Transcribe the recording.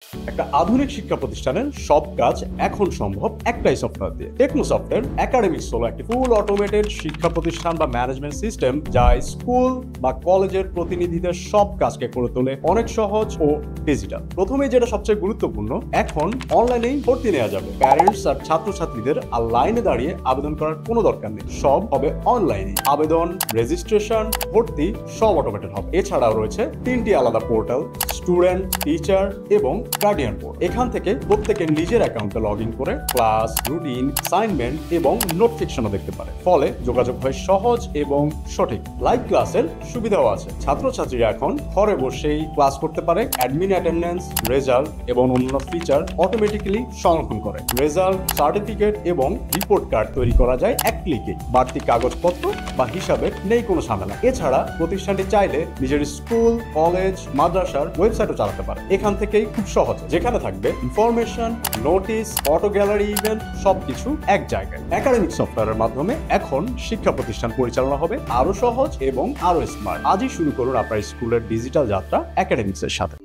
একটা আধুনিক শিক্ষা প্রতিষ্ঠানের সব কাজ এখন সম্ভব একটাই সফটওয়্যার দিয়ে। টেকনো সফটওয়্যার একাডেমিক্স হলো একটি ফুল অটোমেটেড শিক্ষা প্রতিষ্ঠান বা ম্যানেজমেন্ট সিস্টেম যা স্কুল বা কলেজের প্রতিনিধিদের সব কাজকে করে তোলে অনেক সহজ ও ডিজিটাল। প্রথমে যেটা সবচেয়ে গুরুত্বপূর্ণ, এখন অনলাইনেই ভর্তি নেওয়া যাবে। প্যারেন্টস আর ছাত্রছাত্রীদের আর লাইনে দাঁড়িয়ে আবেদন করার কোনো দরকার নেই, সব হবে অনলাইনে। আবেদন, রেজিস্ট্রেশন, ভর্তি সব অটোমেটেড হবে। এছাড়াও রয়েছে 3টি আলাদা পোর্টাল, স্টুডেন্ট, টিচার এবং গার্ডিয়ান পোর্ট। এখান থেকে প্রত্যেকের নিজের অ্যাকাউন্টে লগ ইন করে ক্লাস, রুটিন, অ্যাসাইনমেন্ট এবং নোটিফিকেশনও দেখতে পারে। ফলে যোগাযোগ হয় সহজ এবং সঠিক। লাইভ ক্লাসের সুবিধাও আছে। ছাত্রছাত্রীরা এখন ঘরে বসেই ক্লাস করতে পারে। অ্যাডমিন অ্যাটেন্ডেন্স, রেজাল্ট এবং অন্যান্য ফিচার অটোমেটিক্যালি সংরক্ষণ করে। রেজাল্ট, সার্টিফিকেট এবং রিপোর্ট কার্ড তৈরি করা যায় এক ক্লিকে। বাড়তি কাগজপত্র বা হিসাবের নেই কোনো ঝামেলা। এছাড়া প্রতিষ্ঠানটি চাইলে নিজের স্কুল, কলেজ, মাদ্রাসার ওয়েবসাইটও চালাতে পারে। এখান থেকেই খুব সহজ, যেখানে থাকবে information, notice, photo gallery, event সবকিছু এক জায়গায়। একাডেমিক সফটওয়্যারের মাধ্যমে এখন শিক্ষা প্রতিষ্ঠান পরিচালনা হবে আরো সহজ এবং আরো স্মার্ট। আজই শুরু করুন আপনার স্কুলের ডিজিটাল যাত্রা একাডেমিক্সের সাথে।